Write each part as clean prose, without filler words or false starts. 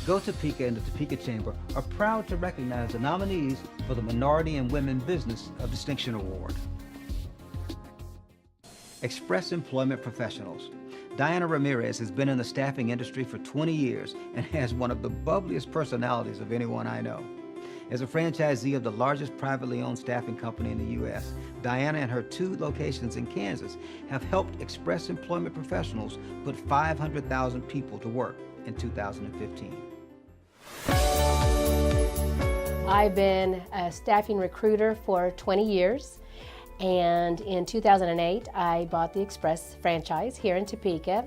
Go Topeka and the Topeka Chamber are proud to recognize the nominees for the Minority and Women Business of Distinction Award. Express Employment Professionals. Diana Ramirez has been in the staffing industry for 20 years and has one of the bubbliest personalities of anyone I know. As a franchisee of the largest privately owned staffing company in the U.S., Diana and her 2 locations in Kansas have helped Express Employment Professionals put 500,000 people to work in 2015. I've been a staffing recruiter for 20 years, and in 2008 I bought the Express franchise here in Topeka,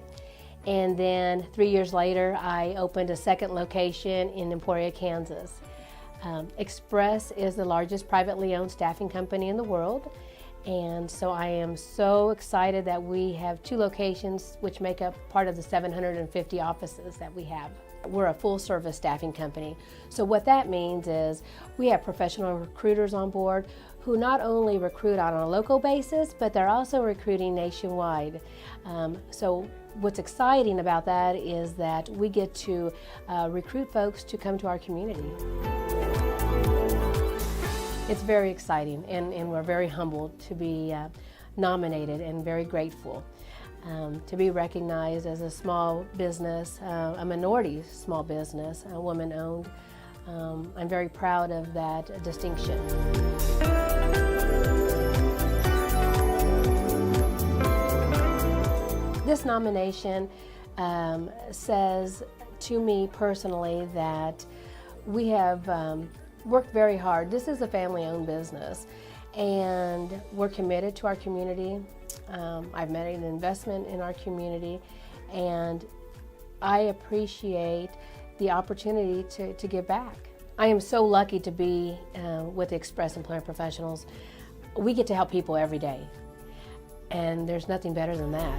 and then 3 years later I opened a second location in Emporia, Kansas. Express is the largest privately owned staffing company in the world, and so I am so excited that we have 2 locations which make up part of the 750 offices that we have. We're a full-service staffing company, so what that means is we have professional recruiters on board who not only recruit on a local basis, but they're also recruiting nationwide. So what's exciting about that is that we get to recruit folks to come to our community. It's very exciting, and we're very humbled to be nominated and very grateful to be recognized as a small business, a minority small business, a woman-owned. I'm very proud of that distinction. This nomination says to me personally that we have worked very hard. This is a family-owned business, and we're committed to our community. I've made an investment in our community, and I appreciate the opportunity to give back. I am so lucky to be with the Express Employment Professionals. We get to help people every day, and there's nothing better than that.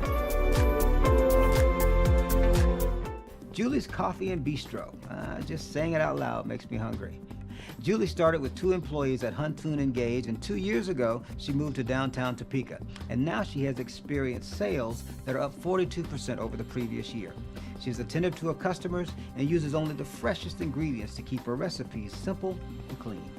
Julie's Coffee and Bistro. Just saying it out loud makes me hungry. Julie started with 2 employees at Huntoon and Gage, and 2 years ago she moved to downtown Topeka, and now she has experienced sales that are up 42% over the previous year. She's attentive to her customers and uses only the freshest ingredients to keep her recipes simple and clean.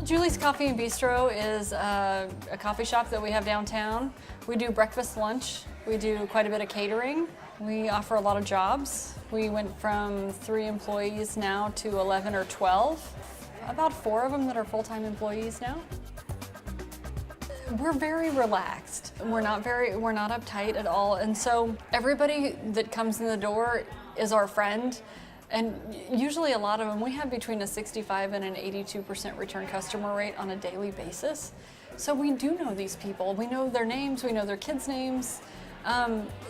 Julie's Coffee and Bistro is a coffee shop that we have downtown. We do breakfast, lunch. We do quite a bit of catering. We offer a lot of jobs. We went from 3 employees now to 11 or 12. About 4 of them that are full-time employees now. We're very relaxed. We're not uptight at all. And so everybody that comes in the door is our friend. And usually a lot of them, we have between a 65 and an 82% return customer rate on a daily basis. So we do know these people. We know their names, we know their kids' names.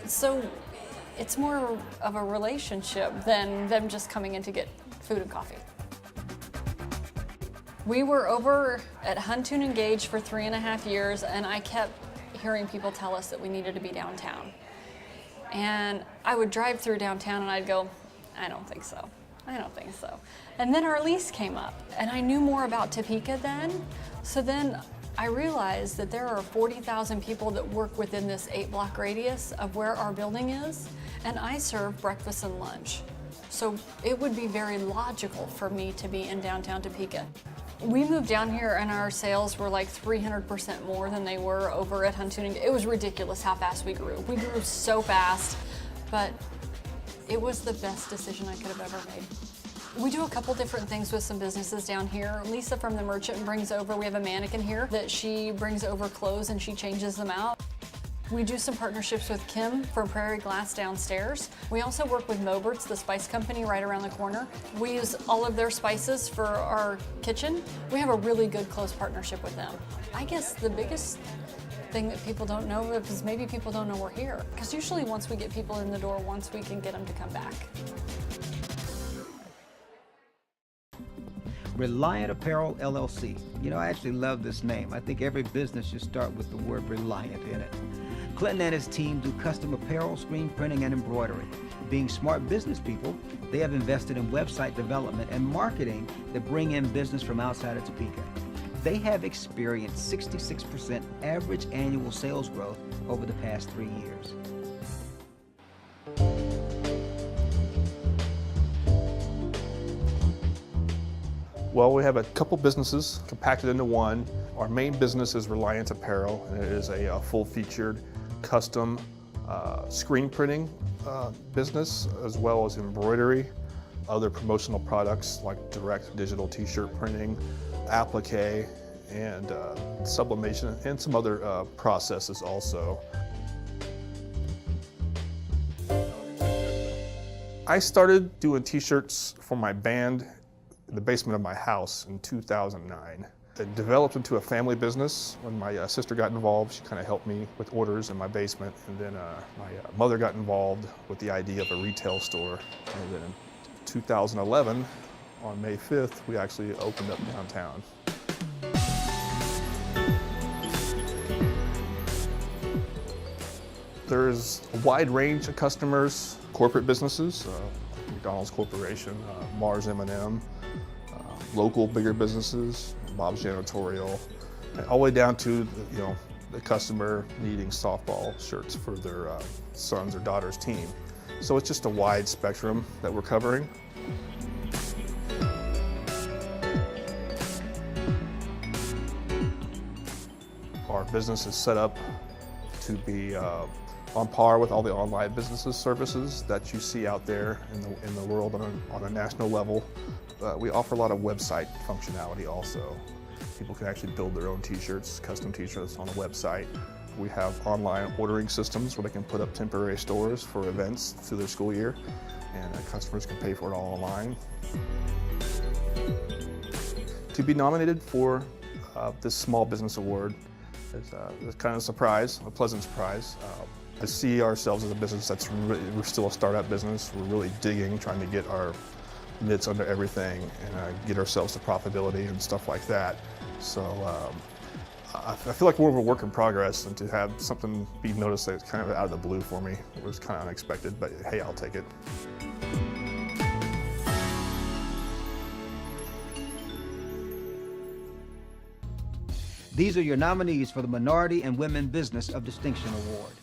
So it's more of a relationship than them just coming in to get food and coffee. We were over at Huntoon and Gage for 3.5 years, and I kept hearing people tell us that we needed to be downtown. And I would drive through downtown and I'd go, I don't think so. I don't think so. And then our lease came up, and I knew more about Topeka then. So then I realized that there are 40,000 people that work within this 8-block radius of where our building is, and I serve breakfast and lunch. So it would be very logical for me to be in downtown Topeka. We moved down here and our sales were like 300% more than they were over at Huntoon. It was ridiculous how fast we grew. We grew so fast, but it was the best decision I could have ever made. We do a couple different things with some businesses down here. Lisa from The Merchant brings over, we have a mannequin here that she brings over clothes and she changes them out. We do some partnerships with Kim from Prairie Glass downstairs. We also work with Mobert's, the spice company right around the corner. We use all of their spices for our kitchen. We have a really good close partnership with them. I guess the biggest thing that people don't know is maybe people don't know we're here. Because usually once we get people in the door, once we can get them to come back. Reliant Apparel, LLC. You know, I actually love this name. I think every business should start with the word Reliant in it. Clinton and his team do custom apparel, screen printing, and embroidery. Being smart business people, they have invested in website development and marketing that bring in business from outside of Topeka. they have experienced 66% average annual sales growth over the past 3 years. Well, we have a couple businesses compacted into one. Our main business is Reliance Apparel, and it is a full-featured custom screen printing business, as well as embroidery, other promotional products like direct digital t-shirt printing, applique, and sublimation, and some other processes also. I started doing t-shirts for my band in the basement of my house in 2009. It developed into a family business when my sister got involved. She kind of helped me with orders in my basement, and then my mother got involved with the idea of a retail store. And then in 2011, on May 5th, we actually opened up downtown. There's a wide range of customers, corporate businesses, McDonald's Corporation, Mars M&M, local bigger businesses, Bob's Janitorial, and all the way down to the customer needing softball shirts for their sons or daughters' team. So it's just a wide spectrum that we're covering. Our business is set up to be on par with all the online businesses services that you see out there in the world on a national level. We offer a lot of website functionality also. People can actually build their own t-shirts, custom t-shirts on a website. We have online ordering systems where they can put up temporary stores for events through their school year, and customers can pay for it all online. To be nominated for this Small Business Award is kind of a surprise, a pleasant surprise. To see ourselves as a business we're still a startup business. We're really digging, trying to get our mitts under everything and get ourselves to profitability and stuff like that. So I feel like we're a work in progress, and to have something be noticed that's kind of out of the blue for me, it was kind of unexpected, but hey, I'll take it. These are your nominees for the Minority and Women Business of Distinction Award.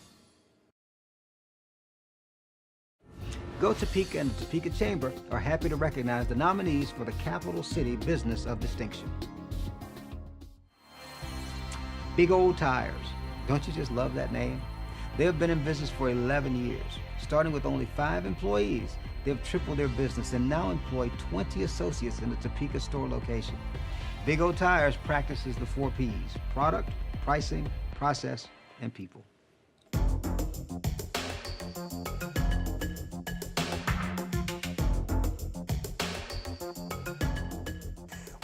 Go Topeka and Topeka Chamber are happy to recognize the nominees for the Capital City Business of Distinction. Big Old Tires. Don't you just love that name? They have been in business for 11 years. Starting with only 5 employees, they have tripled their business and now employ 20 associates in the Topeka store location. Big Old Tires practices the 4 Ps: product, pricing, process, and people.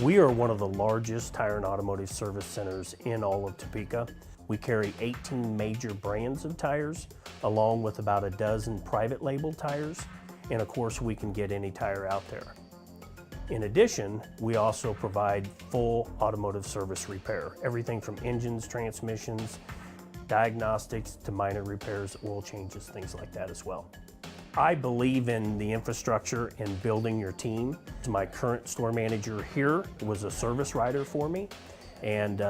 We are one of the largest tire and automotive service centers in all of Topeka. We carry 18 major brands of tires, along with about a dozen private label tires, and of course we can get any tire out there. In addition, we also provide full automotive service repair, everything from engines, transmissions, diagnostics to minor repairs, oil changes, things like that as well. I believe in the infrastructure and building your team. My current store manager here was a service writer for me, and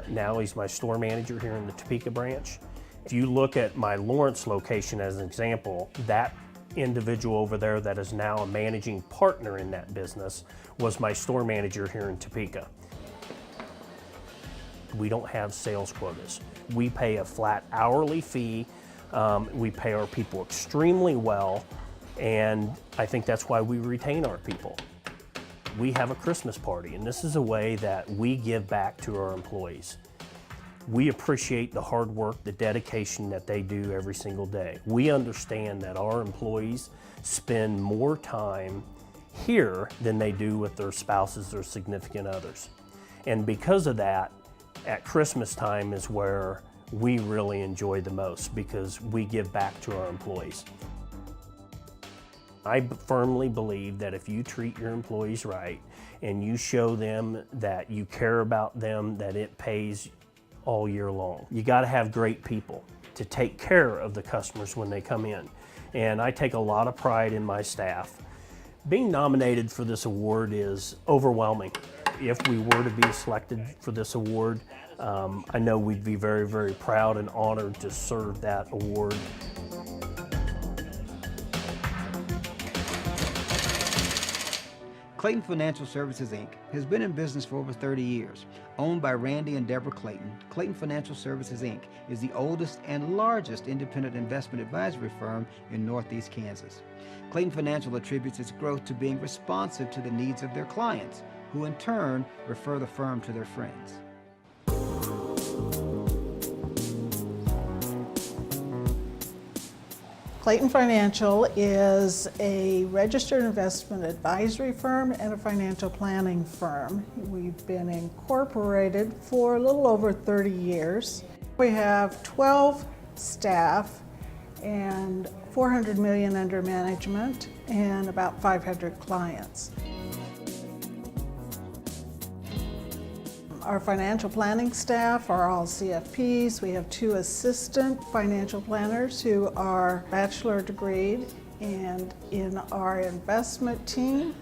now he's my store manager here in the Topeka branch. If you look at my Lawrence location as an example, that individual over there that is now a managing partner in that business was my store manager here in Topeka. We don't have sales quotas. We pay a flat hourly fee. We pay our people extremely well, and I think that's why we retain our people. We have a Christmas party, and this is a way that we give back to our employees. We appreciate the hard work, the dedication that they do every single day. We understand that our employees spend more time here than they do with their spouses or significant others. And because of that, at Christmas time is where we really enjoy the most, because we give back to our employees. I firmly believe that if you treat your employees right and you show them that you care about them, that it pays all year long. You got to have great people to take care of the customers when they come in. And I take a lot of pride in my staff. Being nominated for this award is overwhelming. if we were to be selected for this award, I know we'd be very, very proud and honored to serve that award. Clayton Financial Services, Inc. has been in business for over 30 years. Owned by Randy and Deborah Clayton, Clayton Financial Services, Inc. is the oldest and largest independent investment advisory firm in Northeast Kansas. Clayton Financial attributes its growth to being responsive to the needs of their clients, who in turn refer the firm to their friends. Clayton Financial is a registered investment advisory firm and a financial planning firm. We've been incorporated for a little over 30 years. We have 12 staff and $400 million under management and about 500 clients. Our financial planning staff are all CFPs. We have 2 assistant financial planners who are bachelor degreed. And in our investment team,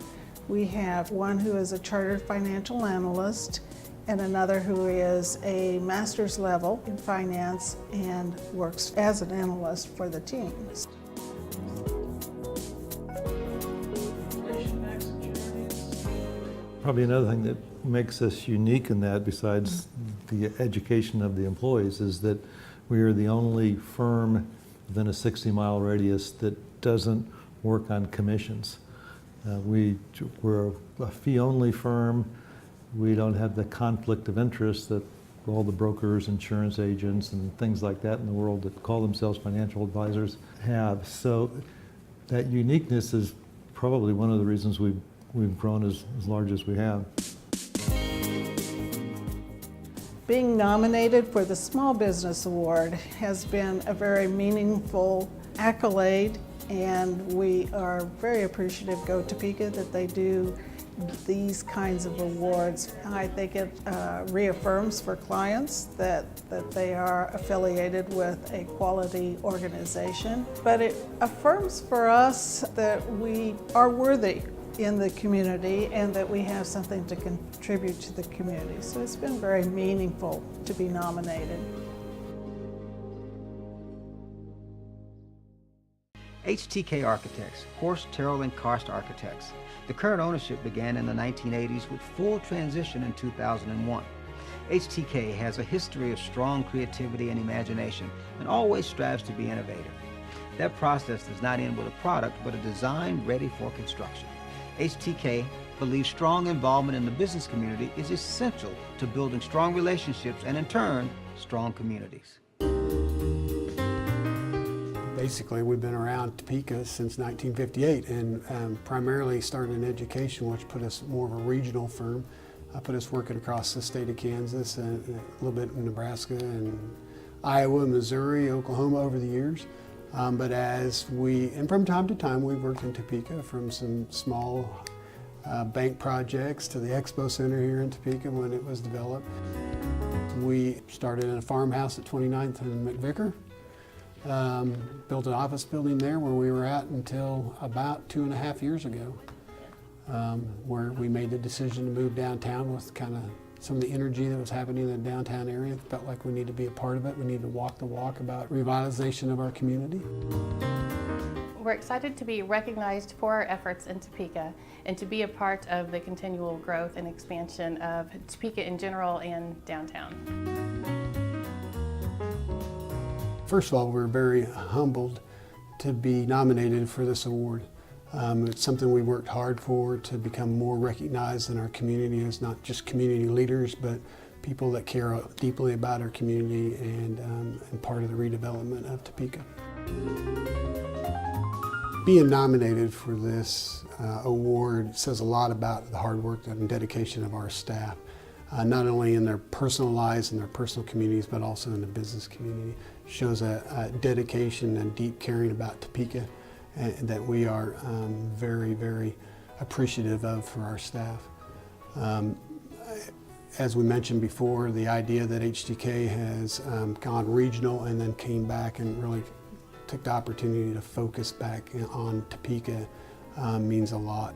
we have one who is a chartered financial analyst and another who is a master's level in finance and works as an analyst for the teams. Probably another thing that makes us unique in that, besides the education of the employees, is that we are the only firm within a 60-mile radius that doesn't work on commissions. We're a fee-only firm. We don't have the conflict of interest that all the brokers, insurance agents, and things like that in the world that call themselves financial advisors have. So that uniqueness is probably one of the reasons we've grown as large as we have. Being nominated for the Small Business Award has been a very meaningful accolade, and we are very appreciative, Go Topeka, that they do these kinds of awards. I think it reaffirms for clients that they are affiliated with a quality organization, but it affirms for us that we are worthy in the community and that we have something to contribute to the community. So it's been very meaningful to be nominated. HTK Architects, Horst, Terrell, and Karst Architects. The current ownership began in the 1980s with full transition in 2001. HTK has a history of strong creativity and imagination and always strives to be innovative. That process does not end with a product, but a design ready for construction. HTK believes strong involvement in the business community is essential to building strong relationships and, in turn, strong communities. Basically, we've been around Topeka since 1958 and primarily started in education, which put us more of a regional firm. Put us working across the state of Kansas and a little bit in Nebraska and Iowa, Missouri, Oklahoma over the years. But and from time to time, we've worked in Topeka, from some small bank projects to the Expo Center here in Topeka when it was developed. We started in a farmhouse at 29th and McVicker, built an office building there where we were at until about 2.5 years ago, where we made the decision to move downtown with kind of some of the energy that was happening in the downtown area. Felt like we need to be a part of it. We need to walk the walk about revitalization of our community. We're excited to be recognized for our efforts in Topeka and to be a part of the continual growth and expansion of Topeka in general and downtown. First of all, we're very humbled to be nominated for this award. It's something we worked hard for, to become more recognized in our community as not just community leaders, but people that care deeply about our community and part of the redevelopment of Topeka. Being nominated for this award says a lot about the hard work and dedication of our staff, not only in their personal lives and their personal communities, but also in the business community. It shows a dedication and deep caring about Topeka that we are very, very appreciative of for our staff. As we mentioned before, the idea that HTK has gone regional and then came back and really took the opportunity to focus back on Topeka means a lot.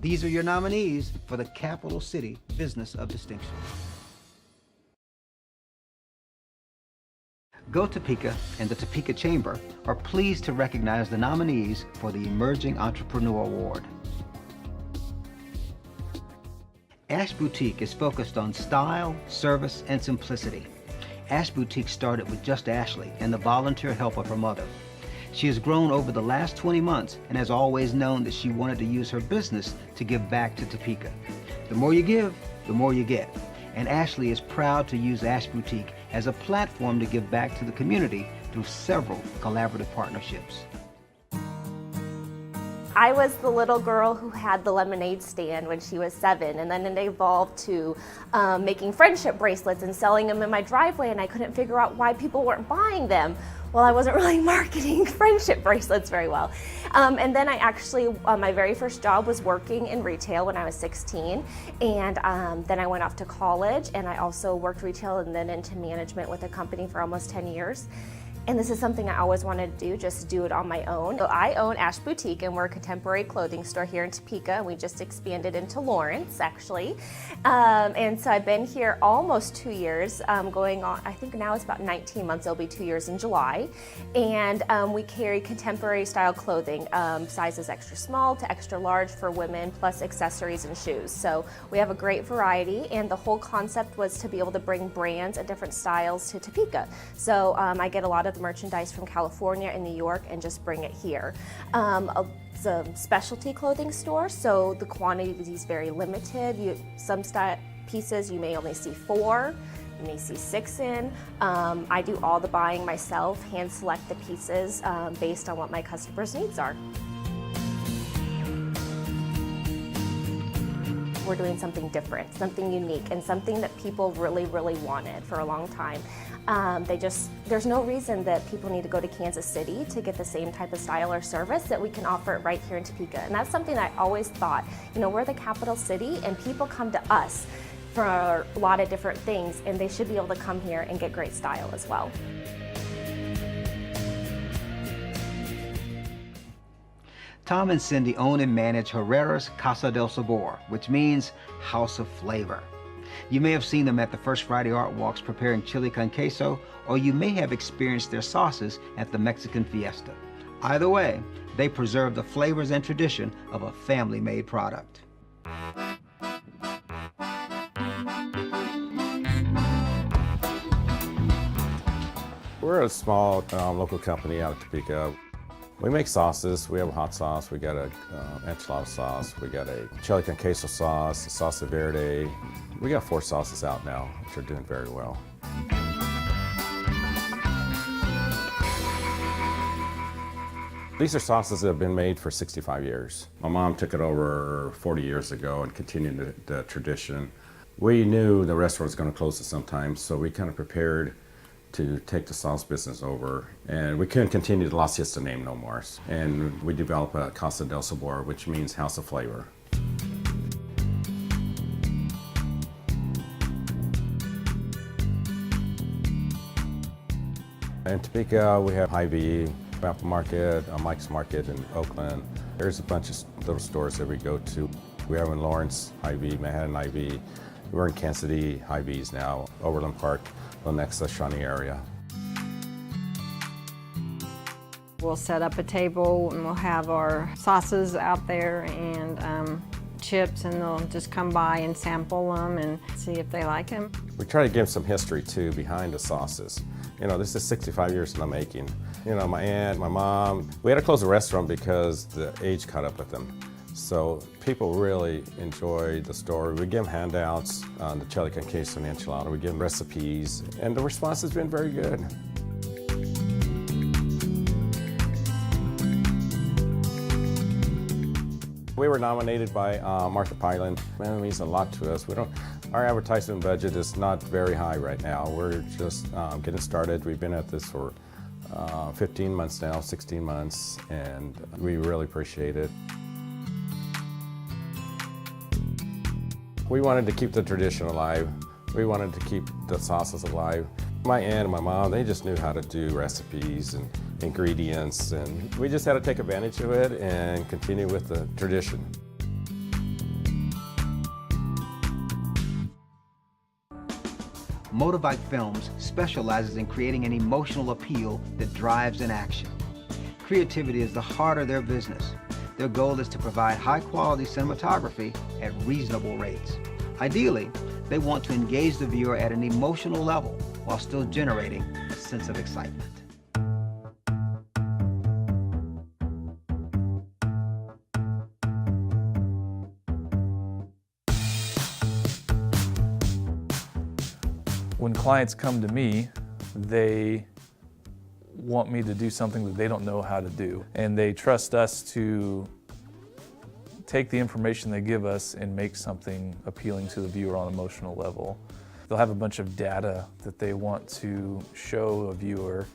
These are your nominees for the Capital City Business of Distinction. Go Topeka and the Topeka Chamber are pleased to recognize the nominees for the Emerging Entrepreneur Award. Ash Boutique is focused on style, service, and simplicity. Ash Boutique started with just Ashley and the volunteer help of her mother. She has grown over the last 20 months and has always known that she wanted to use her business to give back to Topeka. The more you give, the more you get. And Ashley is proud to use Ash Boutique as a platform to give back to the community through several collaborative partnerships. I was the little girl who had the lemonade stand when she was 7, and then it evolved to making friendship bracelets and selling them in my driveway, and I couldn't figure out why people weren't buying them. Well, I wasn't really marketing friendship bracelets very well. And then I actually, my very first job was working in retail when I was 16, and then I went off to college, and I also worked retail and then into management with a company for almost 10 years. And this is something I always wanted to do, just do it on my own. So I own Ash Boutique, and we're a contemporary clothing store here in Topeka. We just expanded into Lawrence, actually. And so I've been here almost 2 years, going on, I think now it's about 19 months. It'll be 2 years in July. And we carry contemporary style clothing, sizes extra small to extra large for women, plus accessories and shoes. So we have a great variety, and the whole concept was to be able to bring brands and different styles to Topeka. So I get a lot of the merchandise from California and New York and just bring it here. It's a specialty clothing store, so the quantity is very limited. Some pieces you may only see 4, you may see 6 in. I do all the buying myself, hand select the pieces based on what my customers' needs are. We're doing something different, something unique, and something that people really, really wanted for a long time. There's no reason that people need to go to Kansas City to get the same type of style or service that we can offer right here in Topeka. And that's something I always thought, we're the capital city and people come to us for a lot of different things, and they should be able to come here and get great style as well. Tom and Cindy own and manage Herrera's Casa del Sabor, which means House of Flavor. You may have seen them at the First Friday Art Walks preparing chili con queso, or you may have experienced their sauces at the Mexican Fiesta. Either way, they preserve the flavors and tradition of a family-made product. We're a small local company out of Topeka. We make sauces. We have a hot sauce, we got a enchilada sauce, we got a chili con queso sauce, a salsa verde. We got 4 sauces out now, which are doing very well. These are sauces that have been made for 65 years. My mom took it over 40 years ago and continued the tradition. We knew the restaurant was going to close at some time, so we kind of prepared to take the sauce business over, and we couldn't continue the La Siesta name no more. And we developed a Casa del Sabor, which means House of Flavor. In Topeka, we have Hy-Vee, Apple Market, Mike's Market in Oakland. There's a bunch of little stores that we go to. We have in Lawrence, Hy-Vee, Manhattan, Hy-Vee. We're in Kansas City, Hy-Vee's now, Overland Park, Lenexa, Shawnee area. We'll set up a table and we'll have our sauces out there and chips, and they'll just come by and sample them and see if they like them. We try to give some history too behind the sauces. This is 65 years in the making. My aunt, my mom, we had to close the restaurant because the age caught up with them. So people really enjoy the store. We give them handouts on the chili con queso and enchilada. We give them recipes, and the response has been very good. We were nominated by Martha Pyland. Man, it means a lot to us. Our advertising budget is not very high right now. We're just getting started. We've been at this for 15 months now, 16 months, and we really appreciate it. We wanted to keep the tradition alive. We wanted to keep the sauces alive. My aunt and my mom, they just knew how to do recipes and ingredients, and we just had to take advantage of it and continue with the tradition. Motorbike Films specializes in creating an emotional appeal that drives an action. Creativity is the heart of their business. Their goal is to provide high-quality cinematography at reasonable rates. Ideally, they want to engage the viewer at an emotional level while still generating a sense of excitement. When clients come to me, they want me to do something that they don't know how to do. And they trust us to take the information they give us and make something appealing to the viewer on an emotional level. They'll have a bunch of data that they want to show a viewer.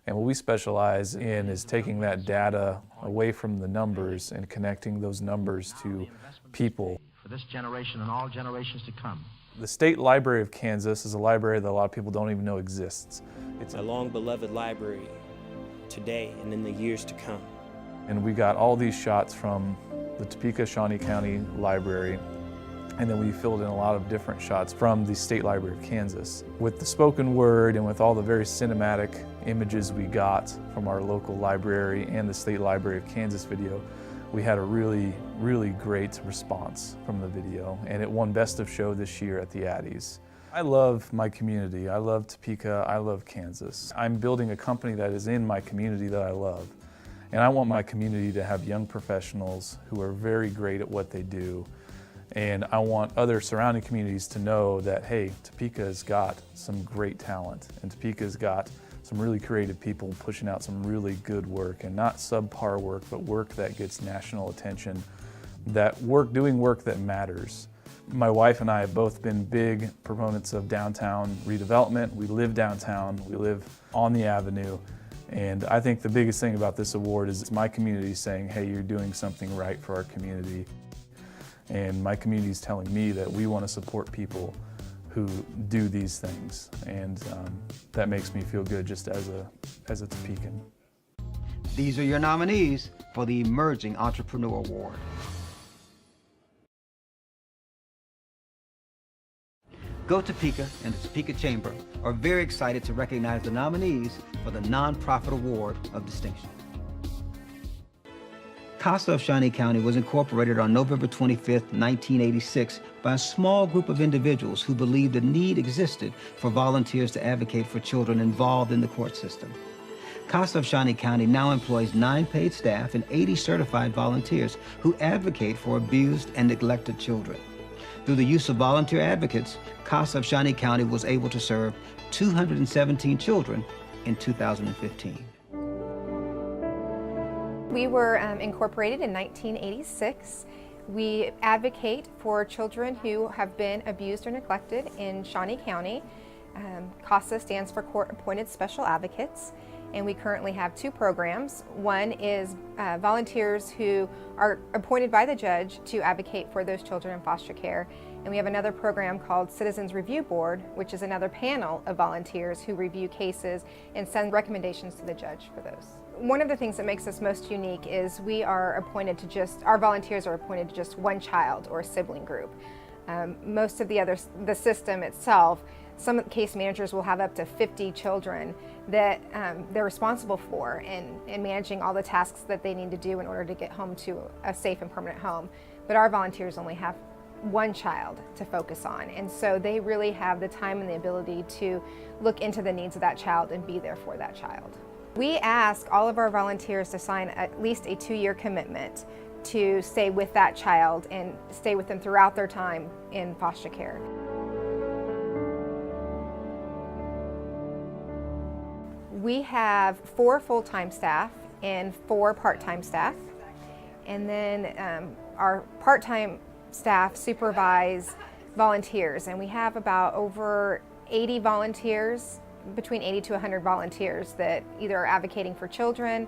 And what we specialize in is taking that data away from the numbers and connecting those numbers to people. For this generation and all generations to come. The State Library of Kansas is a library that a lot of people don't even know exists. It's a long-beloved library today and in the years to come. And we got all these shots from the Topeka-Shawnee County Library, and then we filled in a lot of different shots from the State Library of Kansas. With the spoken word and with all the very cinematic images we got from our local library and the State Library of Kansas video, we had a really, really great response from the video, and it won Best of Show this year at the Addies. I love my community. I love Topeka. I love Kansas. I'm building a company that is in my community that I love, and I want my community to have young professionals who are very great at what they do, and I want other surrounding communities to know that, hey, Topeka's got some great talent, and Topeka's got some really creative people pushing out some really good work, and not subpar work, but work that gets national attention, doing work that matters. My wife and I have both been big proponents of downtown redevelopment. We live downtown, we live on the avenue, and I think the biggest thing about this award is it's my community saying, hey, you're doing something right for our community. And my community is telling me that we want to support people who do these things, and that makes me feel good just as a Topekan. These are your nominees for the Emerging Entrepreneur Award. Go Topeka and the Topeka Chamber are very excited to recognize the nominees for the Nonprofit Award of Distinction. CASA of Shawnee County was incorporated on November 25, 1986 by a small group of individuals who believed a need existed for volunteers to advocate for children involved in the court system. CASA of Shawnee County now employs 9 paid staff and 80 certified volunteers who advocate for abused and neglected children. Through the use of volunteer advocates, CASA of Shawnee County was able to serve 217 children in 2015. We were incorporated in 1986. We advocate for children who have been abused or neglected in Shawnee County. CASA stands for Court Appointed Special Advocates, and we currently have 2 programs. One is volunteers who are appointed by the judge to advocate for those children in foster care. And we have another program called Citizens Review Board, which is another panel of volunteers who review cases and send recommendations to the judge for those. One of the things that makes us most unique is we are appointed to our volunteers are appointed to just one child or sibling group. Most of the system itself, some case managers will have up to 50 children that they're responsible for in managing all the tasks that they need to do in order to get home to a safe and permanent home. But our volunteers only have one child to focus on, and so they really have the time and the ability to look into the needs of that child and be there for that child. We ask all of our volunteers to sign at least a 2-year commitment to stay with that child and stay with them throughout their time in foster care. We have 4 full-time staff and 4 part-time staff, and then our part-time staff supervise volunteers, and we have about over 80 volunteers, between 80 to 100 volunteers that either are advocating for children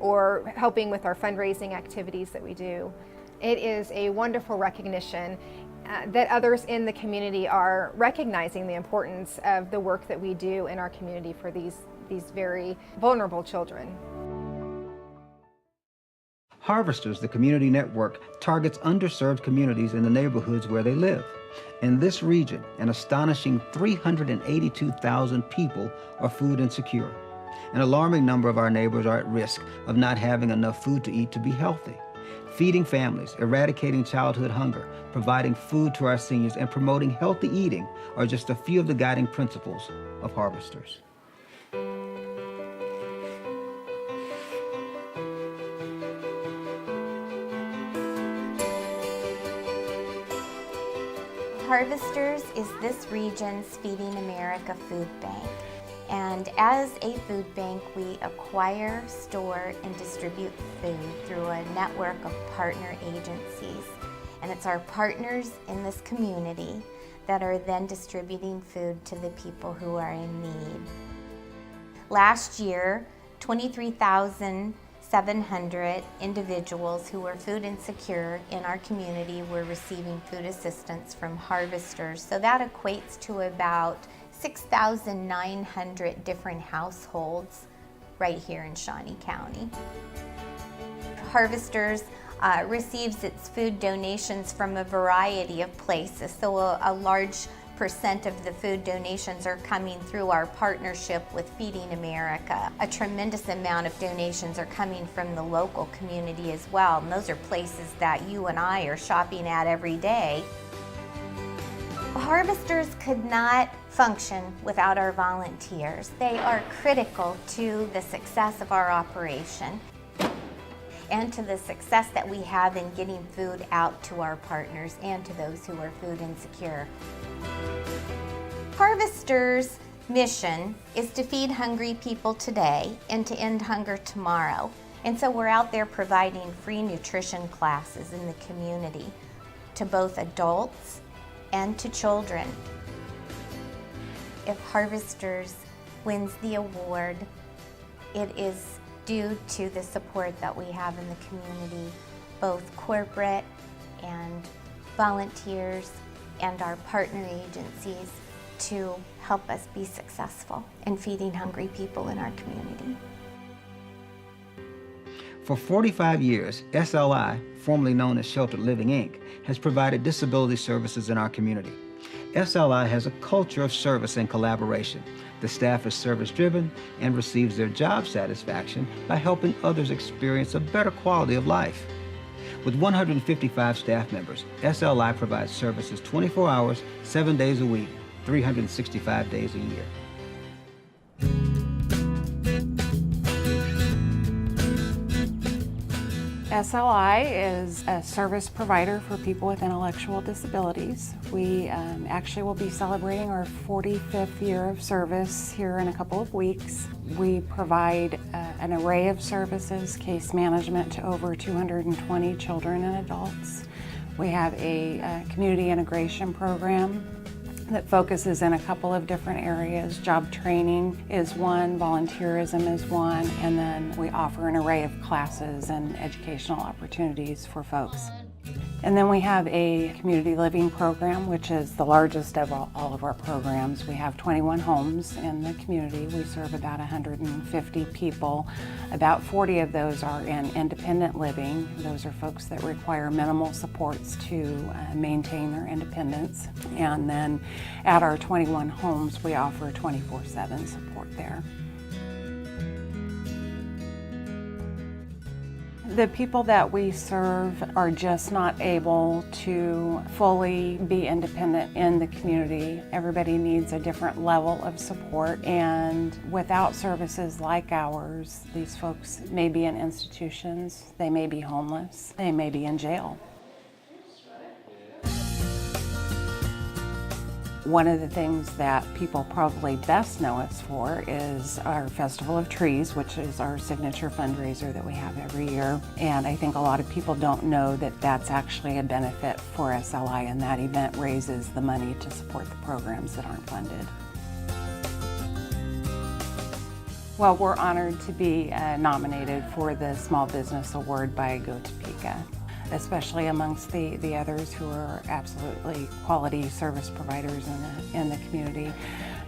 or helping with our fundraising activities that we do. It is a wonderful recognition that others in the community are recognizing the importance of the work that we do in our community for these very vulnerable children. Harvesters, the community network, targets underserved communities in the neighborhoods where they live. In this region, an astonishing 382,000 people are food insecure. An alarming number of our neighbors are at risk of not having enough food to eat to be healthy. Feeding families, eradicating childhood hunger, providing food to our seniors, and promoting healthy eating are just a few of the guiding principles of Harvesters. Harvesters is this region's Feeding America food bank. And as a food bank, we acquire, store, and distribute food through a network of partner agencies. And it's our partners in this community that are then distributing food to the people who are in need. Last year, 23,700 individuals who were food insecure in our community were receiving food assistance from Harvesters. So that equates to about 6,900 different households right here in Shawnee County. Harvesters receives its food donations from a variety of places, so a large percent of the food donations are coming through our partnership with Feeding America. A tremendous amount of donations are coming from the local community as well, and those are places that you and I are shopping at every day. Harvesters could not function without our volunteers. They are critical to the success of our operation and to the success that we have in getting food out to our partners and to those who are food insecure. Harvesters' mission is to feed hungry people today and to end hunger tomorrow. And so we're out there providing free nutrition classes in the community to both adults and to children. If Harvesters wins the award, it is due to the support that we have in the community, both corporate and volunteers and our partner agencies, to help us be successful in feeding hungry people in our community. For 45 years, SLI, formerly known as Sheltered Living, Inc., has provided disability services in our community. SLI has a culture of service and collaboration. The staff is service-driven and receives their job satisfaction by helping others experience a better quality of life. With 155 staff members, SLI provides services 24 hours, 7 days a week, 365 days a year. SLI is a service provider for people with intellectual disabilities. We actually will be celebrating our 45th year of service here in a couple of weeks. We provide an array of services, case management to over 220 children and adults. We have a community integration program that focuses in a couple of different areas. Job training is one, volunteerism is one, and then we offer an array of classes and educational opportunities for folks. And then we have a community living program, which is the largest of all of our programs. We have 21 homes in the community. We serve about 150 people. About 40 of those are in independent living. Those are folks that require minimal supports to maintain their independence. And then at our 21 homes, we offer 24/7 support there. The people that we serve are just not able to fully be independent in the community. Everybody needs a different level of support, and without services like ours, these folks may be in institutions, they may be homeless, they may be in jail. One of the things that people probably best know us for is our Festival of Trees, which is our signature fundraiser that we have every year. And I think a lot of people don't know that that's actually a benefit for SLI, and that event raises the money to support the programs that aren't funded. Well, we're honored to be nominated for the Small Business Award by Go Topeka, especially amongst the others who are absolutely quality service providers in the community.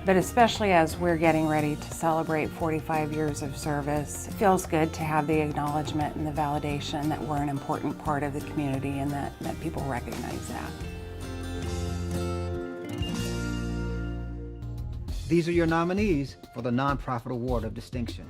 But especially as we're getting ready to celebrate 45 years of service, it feels good to have the acknowledgement and the validation that we're an important part of the community and that people recognize that. These are your nominees for the Nonprofit Award of Distinction.